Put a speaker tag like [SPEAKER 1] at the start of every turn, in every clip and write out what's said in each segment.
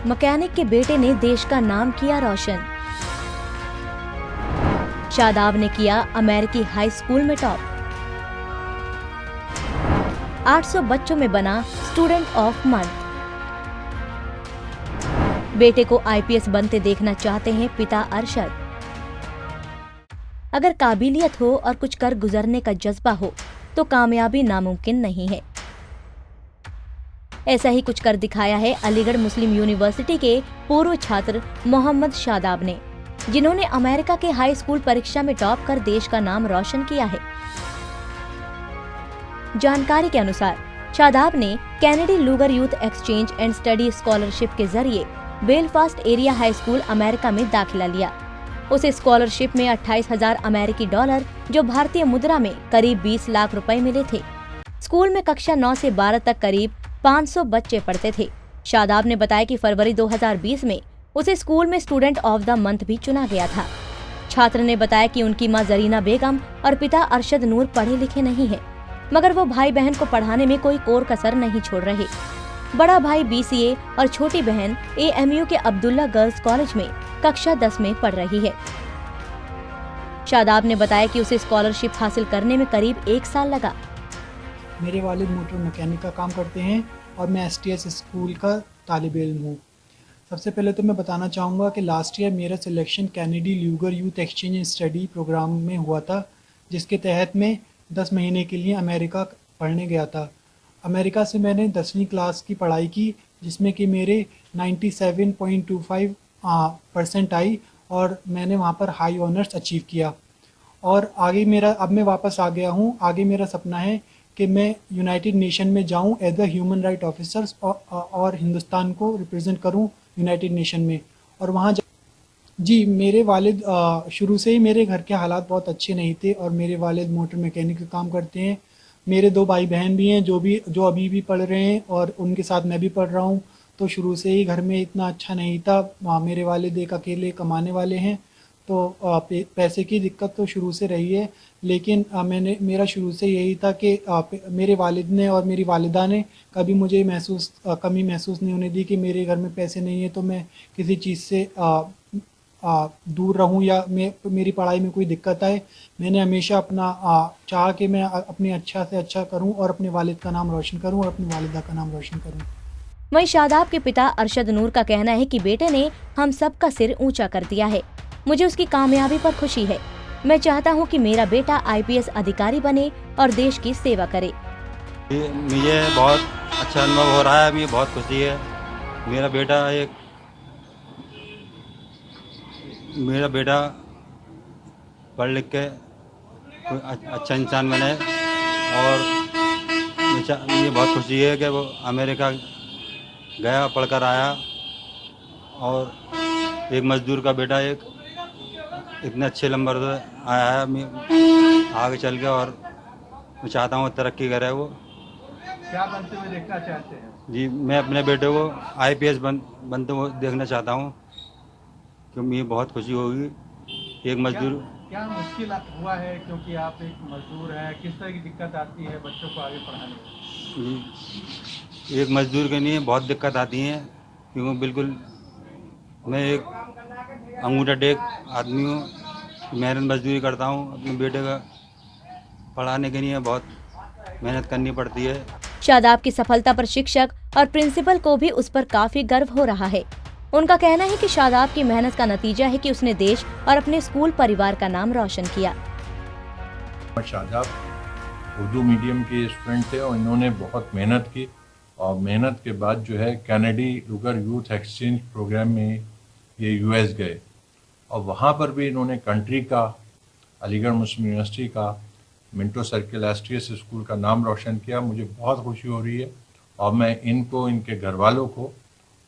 [SPEAKER 1] Mechanic के बेटे ने देश का नाम किया रोशन। शादाब ने किया अमेरिकी हाई स्कूल में टॉप। 800 बच्चों में बना स्टूडेंट ऑफ मंथ। बेटे को आईपीएस बनते देखना चाहते हैं पिता अरशद। अगर काबिलियत हो और कुछ कर गुजरने का जज्बा हो तो कामयाबी नामुमकिन नहीं है। ऐसा ही कुछ कर दिखाया है अलीगढ़ मुस्लिम यूनिवर्सिटी के पूर्व छात्र मोहम्मद शादाब ने, जिन्होंने अमेरिका के हाई स्कूल परीक्षा में टॉप कर देश का नाम रोशन किया है। जानकारी के अनुसार शादाब ने Kennedy Lugar youth exchange and study scholarship के जरिए Belfast area high school America में दाखिला लिया। उसे स्कॉलरशिप में 28,000 अमेरिकी डॉलर, जो भारतीय मुद्रा में करीब 20 लाख रुपए मिले थे। स्कूल में कक्षा 9 से 12 तक करीब 500 बच्चे पढ़ते थे। शादाब ने बताया कि फरवरी 2020 में उसे स्कूल में स्टूडेंट ऑफ द मंथ भी चुना गया था। छात्र ने बताया कि उनकी मां जरीना बेगम और पिता अरशद नूर पढ़े लिखे नहीं है, मगर वो भाई बहन को पढ़ाने में कोई कोर कसर नहीं छोड़ रहे। बड़ा भाई बीसीए और छोटी बहन एएमयू के अब्दुल्ला गर्ल्स कॉलेज में कक्षा 10 में पढ़ रही है। शादाब ने बताया कि उसे स्कॉलरशिप हासिल करने में करीब 1 साल लगा।
[SPEAKER 2] मेरे वालिद मोटर मैकेनिक का काम करते हैं और मैं एसटीएस स्कूल का तालिब इल्म हूँ। सबसे पहले तो मैं बताना चाहूँगा कि लास्ट ईयर मेरा selection Kennedy Lugar youth exchange and study programme में हुआ था, जिसके तहत मैं 10 महीने के लिए अमेरिका पढ़ने गया था। अमेरिका से मैंने 10वीं क्लास की पढ़ाई की, जिसमें कि मेरे 97.25% आई और मैंने वहाँ पर हाई ऑनर्स अचीव किया। और आगे अब मैं वापस आ गया हूँ। आगे मेरा सपना है कि मैं यूनाइटेड नेशन में जाऊँ as a human right officers और हिंदुस्तान को रिप्रेजेंट करूँ यूनाइटेड नेशन में और वहाँ जी। मेरे वालिद शुरू से ही मेरे घर के हालात बहुत अच्छे नहीं थे और मेरे वालिद मोटर मैकेनिक का काम करते हैं। मेरे 2 भाई बहन भी हैं जो अभी भी पढ़ रहे हैं और उनके साथ मैं भी पढ़ रहा हूँ। तो शुरू से ही घर में इतना अच्छा नहीं था। मेरे वालिद एक अकेले कमाने वाले हैं, तो पैसे की दिक्कत तो शुरू से रही है। लेकिन मेरा शुरू से यही था कि मेरे वालिद ने और मेरी वालिदा ने कभी मुझे कमी महसूस नहीं होने दी कि मेरे घर में पैसे नहीं है तो मैं किसी चीज़ से दूर रहूं या मेरी पढ़ाई में कोई दिक्कत आए। मैंने हमेशा अपना चाहा कि मैं अपने अच्छा से अच्छा करूं और अपने वालिद का नाम रोशन करूं और अपनी वालिदा का नाम रोशन करूं।
[SPEAKER 1] वहीं शादाब के पिता अरशद नूर का कहना है कि बेटे ने हम सब का सिर ऊंचा कर दिया है। मुझे उसकी कामयाबी पर खुशी है। मैं चाहता हूं कि मेरा बेटा आईपीएस अधिकारी बने और देश की सेवा करे।
[SPEAKER 3] मुझे बहुत अच्छा अनुभव हो रहा है, मुझे बहुत खुशी है। मेरा बेटा पढ़ लिख के कोई अच्छा इंसान बने और मुझे बहुत खुशी है कि वो अमेरिका गया, पढ़कर आया और एक मजदूर का बेटा इतने अच्छे नंबर से आया है। मैं आगे चल के और मैं चाहता हूँ तरक्की करे। वो
[SPEAKER 4] क्या बनते हुए देखना चाहते हैं?
[SPEAKER 3] जी, मैं अपने बेटे को आईपीएस बनते हुए देखना चाहता हूँ, क्योंकि मुझे बहुत खुशी होगी। एक मजदूर
[SPEAKER 4] क्या मुश्किल हुआ है, क्योंकि आप एक मजदूर हैं, किस तरह की दिक्कत आती है बच्चों को आगे पढ़ाने में?
[SPEAKER 3] जी, एक मजदूर के लिए बहुत दिक्कत आती है, क्योंकि बिल्कुल मैं एक अंगूठा टेक आदमी हूँ। मेहनत मजदूरी करता हूँ। अपने बेटे का पढ़ाने के लिए बहुत मेहनत करनी पड़ती है।
[SPEAKER 1] शादाब की सफलता पर शिक्षक और प्रिंसिपल को भी उस पर काफी गर्व हो रहा है। उनका कहना है कि शादाब की मेहनत का नतीजा है कि उसने देश और अपने स्कूल परिवार का नाम रोशन किया।
[SPEAKER 5] शादाब उर्दू मीडियम के स्टूडेंट थे और इन्होंने बहुत मेहनत की और मेहनत के बाद जो है Kennedy Lugar youth exchange programme में ये यूएस गए और वहाँ पर भी इन्होंने कंट्री का, अलीगढ़ मुस्लिम यूनिवर्सिटी का, मिंटो सर्किल एसटीएस स्कूल का नाम रोशन किया। मुझे बहुत खुशी हो रही है और मैं इनको, इनके घर वालों को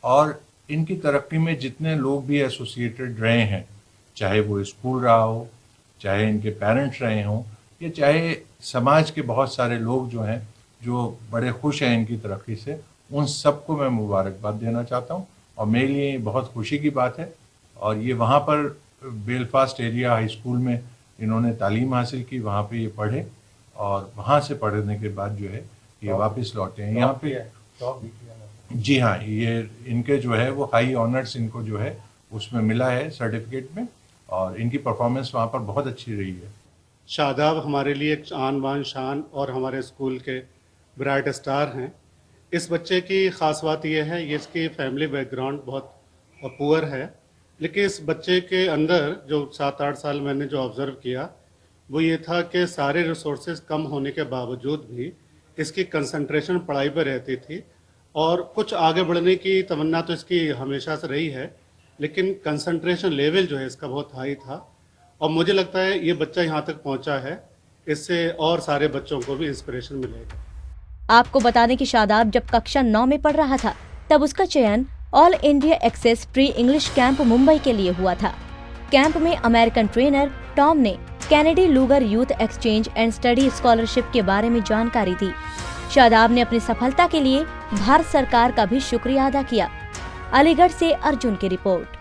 [SPEAKER 5] और इनकी तरक्की में जितने लोग भी एसोसिएटेड रहे हैं, चाहे वो स्कूल रहा हो, चाहे इनके पेरेंट्स रहे हों, या चाहे समाज के बहुत सारे लोग जो हैं जो बड़े खुश हैं इनकी तरक्की से, उन सबको मैं मुबारकबाद देना चाहता हूं। और मेरे लिए बहुत खुशी की बात है। और ये वहाँ पर बेलफास्ट एरिया हाई स्कूल में इन्होंने तालीम हासिल की, वहाँ पे ये पढ़े और वहाँ से पढ़ने के बाद जो है ये वापस लौटे हैं यहाँ पे। जी हाँ, ये इनके जो है वो हाई ऑनर्स इनको जो है उसमें मिला है सर्टिफिकेट में, और इनकी परफॉर्मेंस वहाँ पर बहुत अच्छी रही है।
[SPEAKER 6] शादाब हमारे लिए एक आन बान शान और हमारे स्कूल के ब्राइट स्टार हैं। इस बच्चे की ख़ास बात यह है, ये इसकी फैमिली बैकग्राउंड बहुत पुअर है, लेकिन इस बच्चे के अंदर जो 7-8 साल मैंने जो ऑब्ज़र्व किया वो ये था कि सारे रिसोर्सेज कम होने के बावजूद भी इसकी कंसंट्रेशन पढ़ाई पर रहती थी, और कुछ आगे बढ़ने की तमन्ना तो इसकी हमेशा से रही है, लेकिन कंसंट्रेशन लेवल जो है इसका बहुत हाई था। और मुझे लगता है ये बच्चा यहाँ तक पहुँचा है, इससे और सारे बच्चों को भी इंस्पिरेशन मिलेगा।
[SPEAKER 1] आपको बता दें कि शादाब जब कक्षा 9 में पढ़ रहा था तब उसका चयन all India access pre English camp Mumbai के लिए हुआ था। कैंप में अमेरिकन ट्रेनर टॉम ने Kennedy Lugar youth exchange and study scholarship के बारे में जानकारी दी। शादाब ने अपनी सफलता के लिए भारत सरकार का भी शुक्रिया अदा किया। अलीगढ़ से अर्जुन की रिपोर्ट।